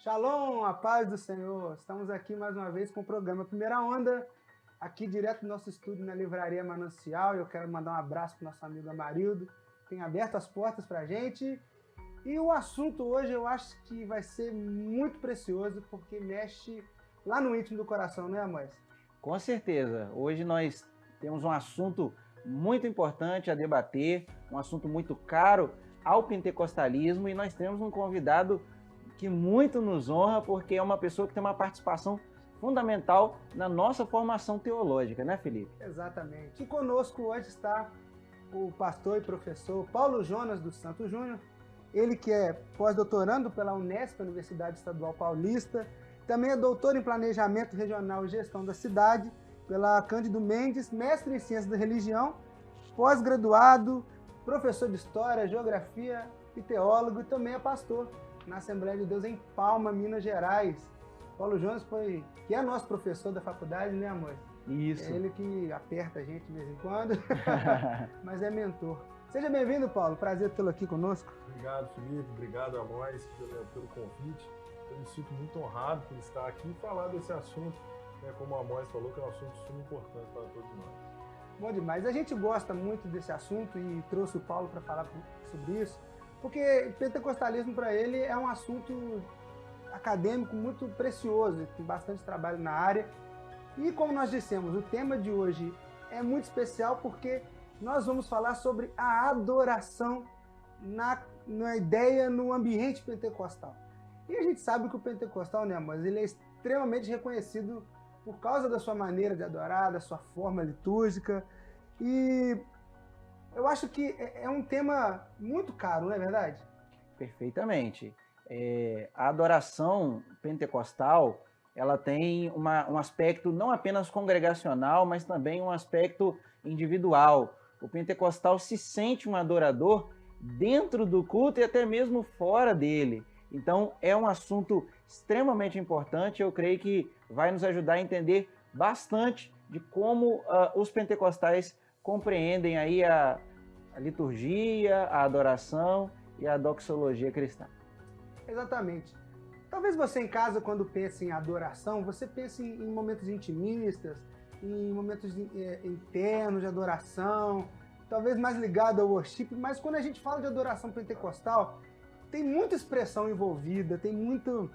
Shalom, a paz do Senhor. Estamos aqui mais uma vez com o programa Primeira Onda, aqui direto do nosso estúdio na Livraria Manancial. Eu quero mandar um abraço para o nosso amigo Amarildo, que tem aberto as portas para a gente. E o assunto hoje eu acho que vai ser muito precioso, porque mexe lá no íntimo do coração, não é, Amós? Com certeza. Hoje nós temos um assunto muito importante a debater, um assunto muito caro ao pentecostalismo, e nós temos um convidado que muito nos honra, porque é uma pessoa que tem uma participação fundamental na nossa formação teológica, né, Felipe? Exatamente. E conosco hoje está o pastor e professor Paulo Jonas dos Santos Júnior, ele que é pós-doutorando pela Unesp, Universidade Estadual Paulista, também é doutor em Planejamento Regional e Gestão da Cidade pela Cândido Mendes, mestre em Ciências da Religião, pós-graduado, professor de História, Geografia e teólogo, e também é pastor na Assembleia de Deus em Palma, Minas Gerais. Paulo Jonas que é nosso professor da faculdade, né, amor? Isso. É ele que aperta a gente de vez em quando, mas é mentor. Seja bem-vindo, Paulo. Prazer tê-lo aqui conosco. Obrigado, Felipe. Obrigado, Amós, pelo convite. Eu me sinto muito honrado por estar aqui e falar desse assunto, né, como o Amós falou, que é um assunto super importante para todos nós. Bom demais. A gente gosta muito desse assunto e trouxe o Paulo para falar sobre isso, porque pentecostalismo para ele é um assunto acadêmico muito precioso, tem bastante trabalho na área. E como nós dissemos, o tema de hoje é muito especial porque nós vamos falar sobre a adoração na ideia, no ambiente pentecostal. E a gente sabe que o pentecostal, né, mas ele é extremamente reconhecido por causa da sua maneira de adorar, da sua forma litúrgica. E eu acho que é um tema muito caro, não é verdade? Perfeitamente. A adoração pentecostal, ela tem um aspecto não apenas congregacional, mas também um aspecto individual. O pentecostal se sente um adorador dentro do culto e até mesmo fora dele. Então, é um assunto extremamente importante. Eu creio que vai nos ajudar a entender bastante de como os pentecostais compreendem aí a liturgia, a adoração e a doxologia cristã. Exatamente. Talvez você em casa, quando pensa em adoração, você pense em momentos intimistas, em momentos internos de adoração, talvez mais ligado ao worship, mas quando a gente fala de adoração pentecostal, tem muita expressão envolvida, tem muito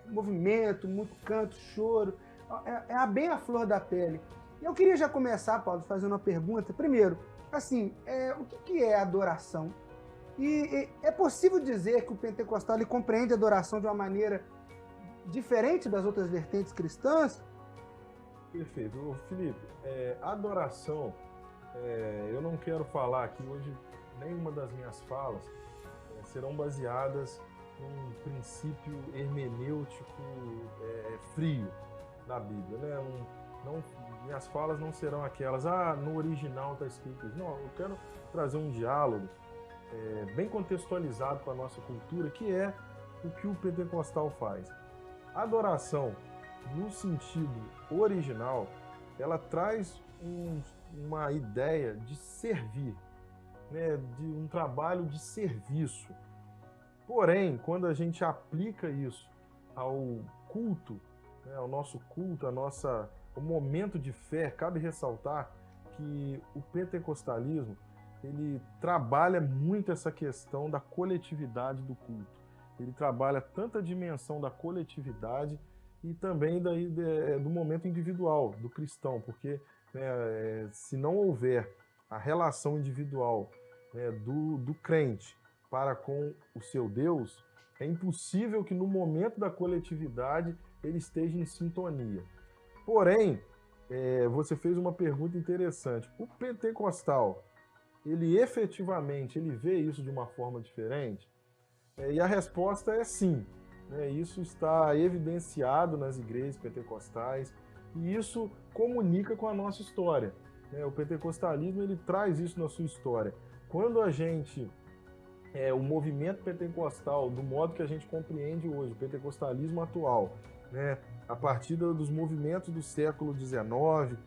movimento, muito canto, choro, é bem a flor da pele. E eu queria já começar, Paulo, fazendo uma pergunta. Primeiro, assim, o que é adoração? E é possível dizer que o pentecostal ele compreende a adoração de uma maneira diferente das outras vertentes cristãs? Perfeito. Felipe, adoração, eu não quero falar aqui hoje, nenhuma das minhas falas serão baseadas num princípio hermenêutico frio da Bíblia, né? Minhas falas não serão aquelas, no original está escrito isso. Não, eu quero trazer um diálogo bem contextualizado para a nossa cultura, que é o que o pentecostal faz. A adoração, no sentido original, ela traz uma ideia de servir, né, de um trabalho de serviço. Porém, quando a gente aplica isso ao culto, né, ao nosso culto, o momento de fé, cabe ressaltar que o pentecostalismo ele trabalha muito essa questão da coletividade do culto. Ele trabalha tanto a dimensão da coletividade e também do momento individual do cristão, porque se não houver a relação individual do crente para com o seu Deus, é impossível que no momento da coletividade ele esteja em sintonia. Porém, você fez uma pergunta interessante. O pentecostal, ele efetivamente vê isso de uma forma diferente? E a resposta é sim. Isso está evidenciado nas igrejas pentecostais e isso comunica com a nossa história. O pentecostalismo ele traz isso na sua história. Quando a gente, o movimento pentecostal, do modo que a gente compreende hoje, o pentecostalismo atual, a partir dos movimentos do século XIX,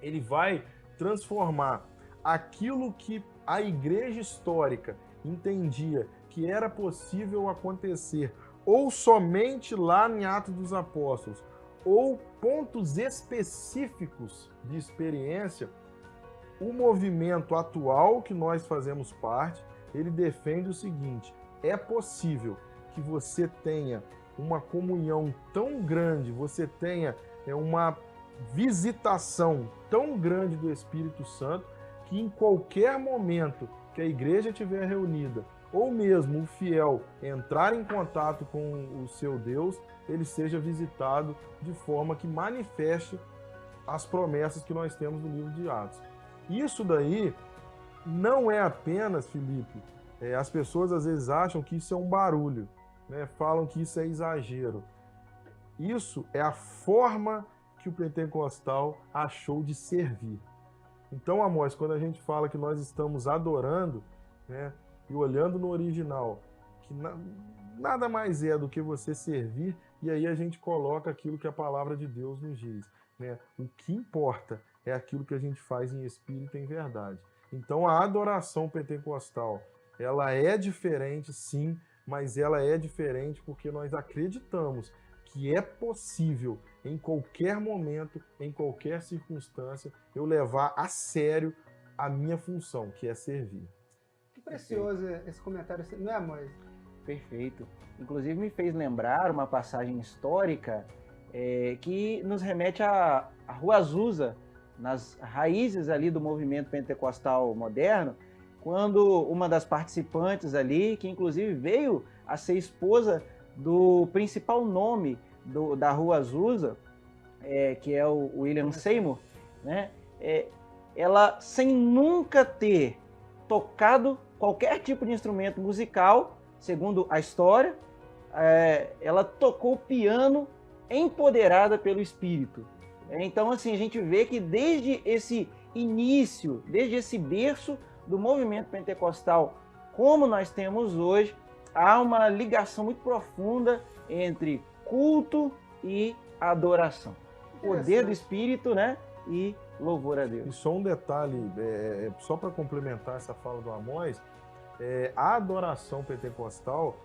ele vai transformar aquilo que a igreja histórica entendia que era possível acontecer ou somente lá em Atos dos Apóstolos, ou pontos específicos de experiência, o movimento atual que nós fazemos parte, ele defende o seguinte: é possível que você tenha uma comunhão tão grande, você tenha uma visitação tão grande do Espírito Santo, que em qualquer momento que a igreja estiver reunida, ou mesmo o fiel entrar em contato com o seu Deus, ele seja visitado de forma que manifeste as promessas que nós temos no livro de Atos. Isso daí não é apenas, Felipe, as pessoas às vezes acham que isso é um barulho, né? Falam que isso é exagero. Isso é a forma que o pentecostal achou de servir. Então, Amós, quando a gente fala que nós estamos adorando, né, e olhando no original, que nada mais é do que você servir, e aí a gente coloca aquilo que a palavra de Deus nos diz, né? O que importa é aquilo que a gente faz em espírito e em verdade. Então, a adoração pentecostal, ela é diferente, sim, mas ela é diferente porque nós acreditamos que é possível, em qualquer momento, em qualquer circunstância, eu levar a sério a minha função, que é servir. Que precioso esse comentário, não é, Amós? Perfeito. Inclusive me fez lembrar uma passagem histórica que nos remete à Rua Azusa, nas raízes ali do movimento pentecostal moderno, quando uma das participantes ali, que inclusive veio a ser esposa do principal nome da Rua Azusa, que é o William Seymour, né? Ela, sem nunca ter tocado qualquer tipo de instrumento musical, segundo a história, ela tocou piano empoderada pelo Espírito. Então, assim, a gente vê que desde esse início, desde esse berço do movimento pentecostal, como nós temos hoje, há uma ligação muito profunda entre culto e adoração. Poder do Espírito, né? E louvor a Deus. E só um detalhe, só para complementar essa fala do Amós, a adoração pentecostal,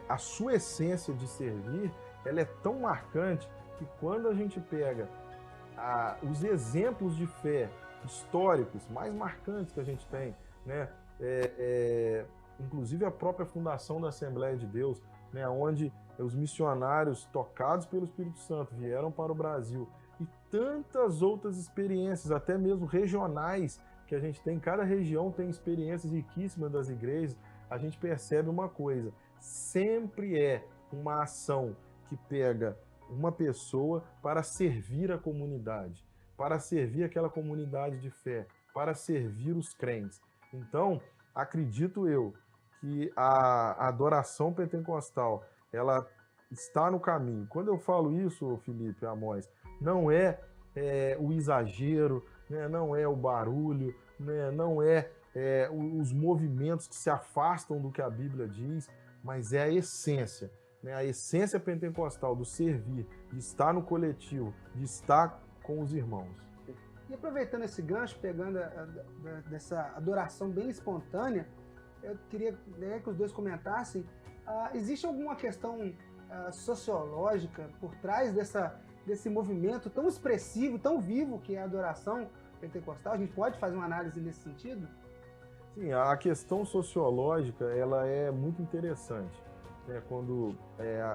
a sua essência de servir, ela é tão marcante que quando a gente pega os exemplos de fé históricos mais marcantes que a gente tem, né? Inclusive a própria fundação da Assembleia de Deus, né? Onde os missionários tocados pelo Espírito Santo vieram para o Brasil, e tantas outras experiências, até mesmo regionais, que a gente tem. Cada região tem experiências riquíssimas das igrejas. A gente percebe uma coisa: sempre é uma ação que pega uma pessoa para servir a comunidade, para servir aquela comunidade de fé, para servir os crentes. Então, acredito eu que a adoração pentecostal, ela está no caminho. Quando eu falo isso, Felipe, Amós, não é o exagero, né? Não é o barulho, né? Não é os movimentos que se afastam do que a Bíblia diz, mas é a essência. A essência pentecostal do servir, de estar no coletivo, de estar com os irmãos. E aproveitando esse gancho, pegando dessa adoração bem espontânea, eu queria que os dois comentassem, existe alguma questão sociológica por trás desse movimento tão expressivo, tão vivo que é a adoração pentecostal? A gente pode fazer uma análise nesse sentido? Sim, a questão sociológica, ela é muito interessante. Quando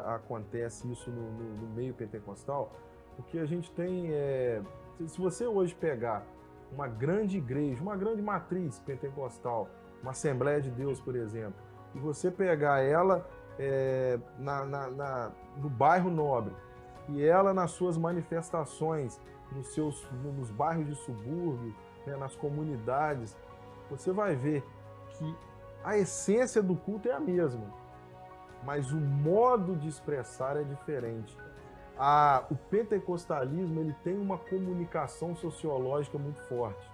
acontece isso no meio pentecostal, porque a gente tem, se você hoje pegar uma grande igreja, uma grande matriz pentecostal, uma Assembleia de Deus, por exemplo, e você pegar ela no bairro Nobre, e ela nas suas manifestações, nos bairros de subúrbio, né, nas comunidades, você vai ver que a essência do culto é a mesma, mas o modo de expressar é diferente. O pentecostalismo, ele tem uma comunicação sociológica muito forte.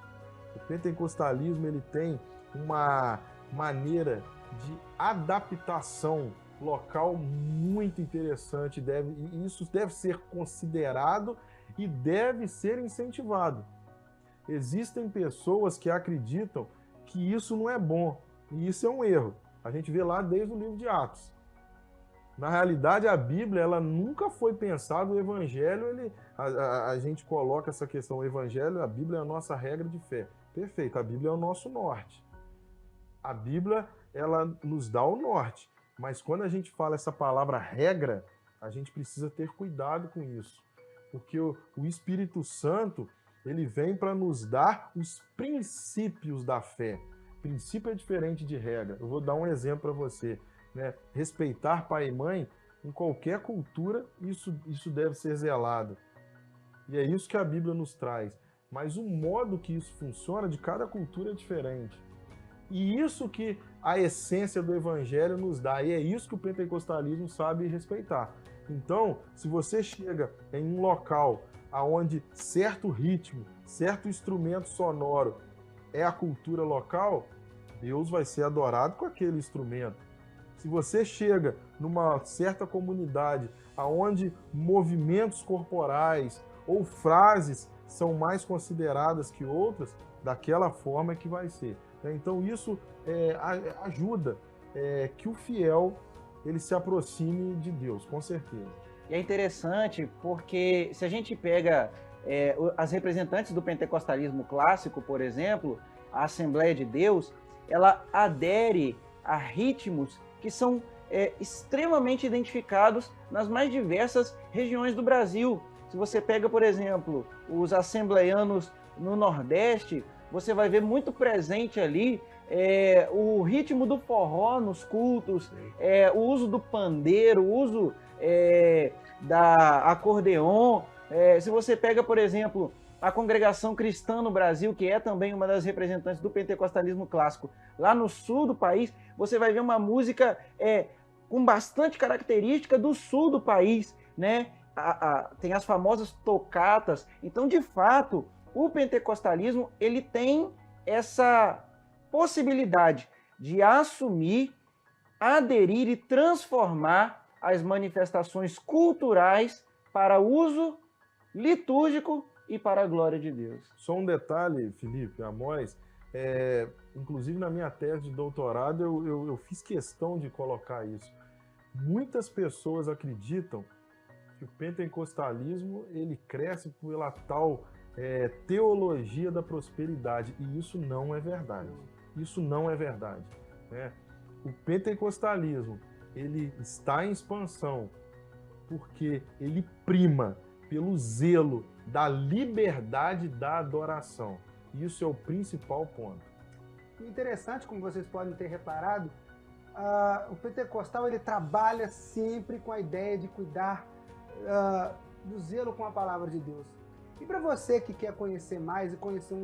O pentecostalismo, ele tem uma maneira de adaptação local muito interessante, e isso deve ser considerado e deve ser incentivado. Existem pessoas que acreditam que isso não é bom, e isso é um erro. A gente vê lá desde o livro de Atos. Na realidade, a Bíblia, ela nunca foi pensada, o Evangelho, a gente coloca essa questão, o Evangelho, a Bíblia é a nossa regra de fé. Perfeito, a Bíblia é o nosso norte. A Bíblia, ela nos dá o norte. Mas quando a gente fala essa palavra regra, a gente precisa ter cuidado com isso. Porque o Espírito Santo, ele vem para nos dar os princípios da fé. Princípio é diferente de regra. Eu vou dar um exemplo para você. Né? Respeitar pai e mãe, em qualquer cultura, isso deve ser zelado. E é isso que a Bíblia nos traz. Mas o modo que isso funciona de cada cultura é diferente. E isso que a essência do Evangelho nos dá. E é isso que o pentecostalismo sabe respeitar. Então, se você chega em um local onde certo ritmo, certo instrumento sonoro é a cultura local, Deus vai ser adorado com aquele instrumento. Se você chega numa certa comunidade onde movimentos corporais ou frases são mais consideradas que outras, daquela forma é que vai ser. Então isso ajuda que o fiel ele se aproxime de Deus, com certeza. E é interessante porque se a gente pega as representantes do pentecostalismo clássico, por exemplo, a Assembleia de Deus, ela adere a ritmos que são extremamente identificados nas mais diversas regiões do Brasil. Se você pega, por exemplo, os assembleianos no Nordeste, você vai ver muito presente ali o ritmo do forró nos cultos, o uso do pandeiro, o uso da acordeon. Se você pega, por exemplo, a Congregação Cristã no Brasil, que é também uma das representantes do pentecostalismo clássico, lá no sul do país, você vai ver uma música com bastante característica do sul do país, né? Tem as famosas tocatas. Então, de fato, o pentecostalismo ele tem essa possibilidade de assumir, aderir e transformar as manifestações culturais para uso litúrgico e para a glória de Deus. Só um detalhe, Felipe, Amós, inclusive na minha tese de doutorado eu fiz questão de colocar isso. Muitas pessoas acreditam que o pentecostalismo ele cresce pela tal teologia da prosperidade, e isso não é verdade. Isso não é verdade. Né? O pentecostalismo ele está em expansão porque ele prima pelo zelo da liberdade da adoração. Isso é o principal ponto. Interessante, como vocês podem ter reparado, o pentecostal ele trabalha sempre com a ideia de cuidar do zelo com a palavra de Deus. E para você que quer conhecer mais e conhecer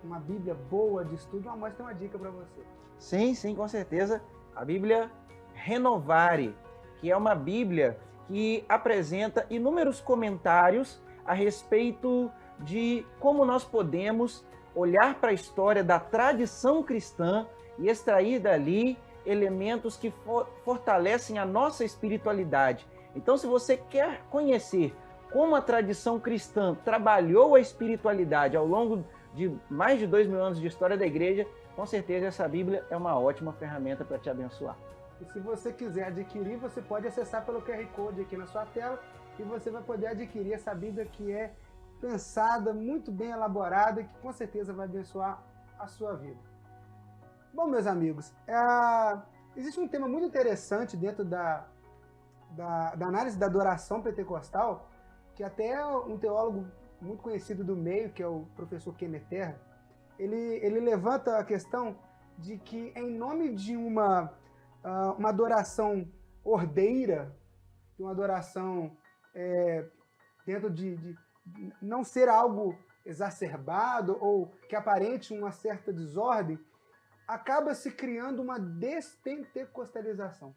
uma Bíblia boa de estudo, a Amós tem uma dica para você. Sim, com certeza. A Bíblia Renovare, que é uma Bíblia que apresenta inúmeros comentários a respeito de como nós podemos olhar para a história da tradição cristã e extrair dali elementos que fortalecem a nossa espiritualidade. Então, se você quer conhecer como a tradição cristã trabalhou a espiritualidade ao longo de mais de 2.000 anos de história da igreja, com certeza essa Bíblia é uma ótima ferramenta para te abençoar. E se você quiser adquirir, você pode acessar pelo QR Code aqui na sua tela e você vai poder adquirir essa Bíblia que é pensada, muito bem elaborada e que com certeza vai abençoar a sua vida. Bom, meus amigos, existe um tema muito interessante dentro da análise da adoração pentecostal, que até um teólogo muito conhecido do meio, que é o professor Kenneth Terra, ele levanta a questão de que em nome de uma adoração ordeira, uma adoração dentro de não ser algo exacerbado ou que aparente uma certa desordem, acaba se criando uma despentecostalização.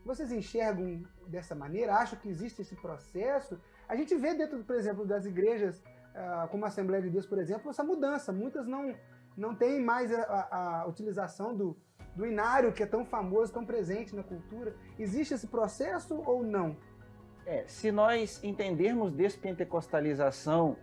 Vocês enxergam dessa maneira? Acham que existe esse processo? A gente vê dentro, por exemplo, das igrejas, como a Assembleia de Deus, por exemplo, essa mudança. Muitas não têm mais a utilização do inário, que é tão famoso, tão presente na cultura. Existe esse processo ou não? Se nós entendermos despentecostalização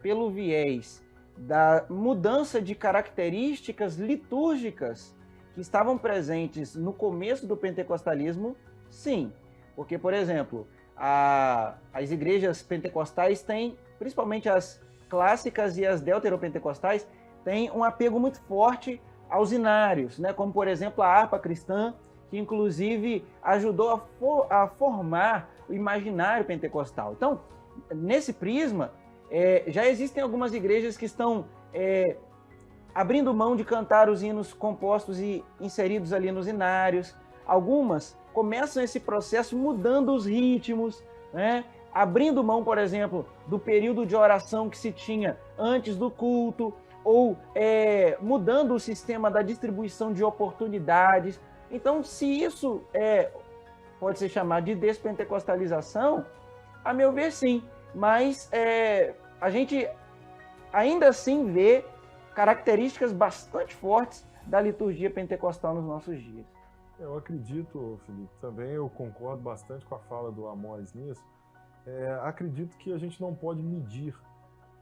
pelo viés da mudança de características litúrgicas que estavam presentes no começo do pentecostalismo, sim. Porque, por exemplo, as igrejas pentecostais têm, principalmente as clássicas e as deuteropentecostais, têm um apego muito forte aos inários, né? Como, por exemplo, a harpa cristã, que inclusive ajudou a formar o imaginário pentecostal. Então, nesse prisma, já existem algumas igrejas que estão abrindo mão de cantar os hinos compostos e inseridos ali nos inários. Algumas começam esse processo mudando os ritmos, né? Abrindo mão, por exemplo, do período de oração que se tinha antes do culto, ou mudando o sistema da distribuição de oportunidades. Então, se isso pode ser chamado de despentecostalização, a meu ver, sim. Mas a gente ainda assim vê características bastante fortes da liturgia pentecostal nos nossos dias. Eu acredito, Felipe, também eu concordo bastante com a fala do Amós nisso. Acredito que a gente não pode medir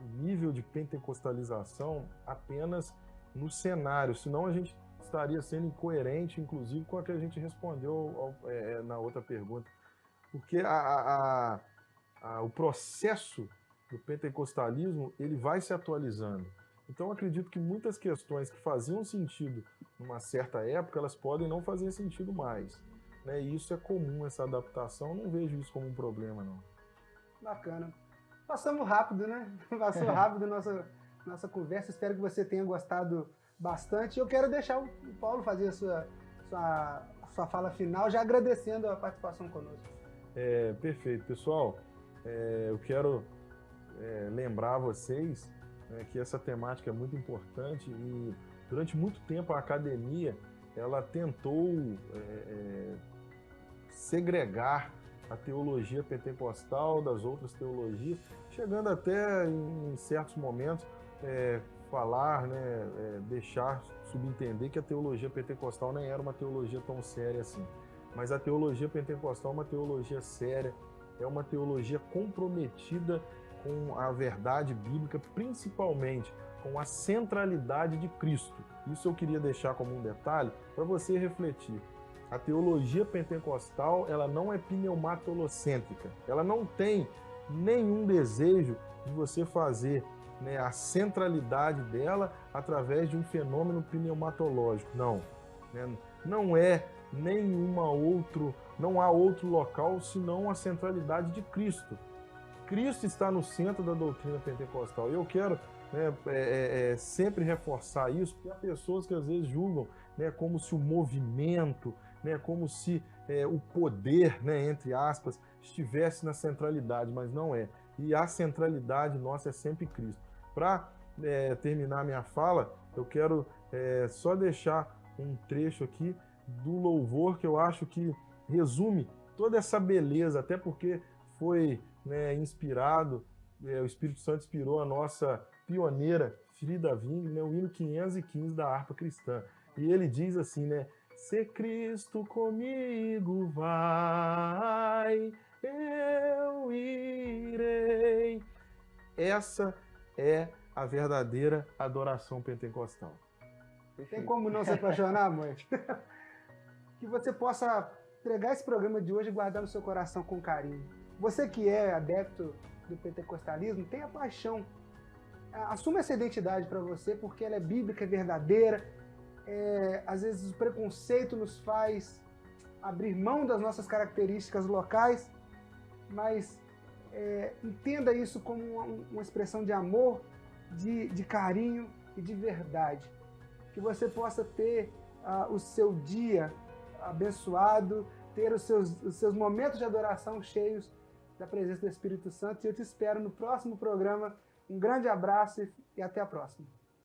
o nível de pentecostalização apenas no cenário, senão a gente estaria sendo incoerente, inclusive, com a que a gente respondeu na outra pergunta. Porque o processo do pentecostalismo ele vai se atualizando. Então, acredito que muitas questões que faziam sentido numa certa época, elas podem não fazer sentido mais. Né? E isso é comum, essa adaptação. Eu não vejo isso como um problema, não. Bacana. Passamos rápido, né? Passou rápido nossa conversa. Espero que você tenha gostado bastante. Eu quero deixar o Paulo fazer a sua fala final, já agradecendo a participação conosco. Perfeito. Pessoal, eu quero lembrar vocês que essa temática é muito importante e durante muito tempo a academia ela tentou segregar a teologia pentecostal das outras teologias, chegando até em certos momentos falar, deixar subentender que a teologia pentecostal nem era uma teologia tão séria assim. Mas a teologia pentecostal é uma teologia séria, é uma teologia comprometida com a verdade bíblica, principalmente com a centralidade de Cristo. Isso eu queria deixar como um detalhe para você refletir. A teologia pentecostal, ela não é pneumatolocêntrica. Ela não tem nenhum desejo de você fazer a centralidade dela através de um fenômeno pneumatológico. Não. Não há outro local senão a centralidade de Cristo. Cristo está no centro da doutrina pentecostal. E eu quero sempre reforçar isso, porque há pessoas que às vezes julgam como se o movimento, como se o poder, entre aspas, estivesse na centralidade, mas não é. E a centralidade nossa é sempre Cristo. Para terminar minha fala, eu quero só deixar um trecho aqui do louvor que eu acho que resume toda essa beleza, até porque foi inspirado, o Espírito Santo inspirou a nossa pioneira Frida Wing, o hino 515 da harpa cristã. E ele diz assim, se Cristo comigo vai, eu irei. Essa é a verdadeira adoração pentecostal. Tem como não se apaixonar, mãe? Que você possa pregar esse programa de hoje e guardar no seu coração com carinho. Você que é adepto do pentecostalismo, tenha paixão. Assuma essa identidade para você, porque ela é bíblica, é verdadeira. Às vezes o preconceito nos faz abrir mão das nossas características locais, mas entenda isso como uma expressão de amor, de carinho e de verdade. Que você possa ter o seu dia abençoado, ter os seus momentos de adoração cheios da presença do Espírito Santo. E eu te espero no próximo programa. Um grande abraço e até a próxima.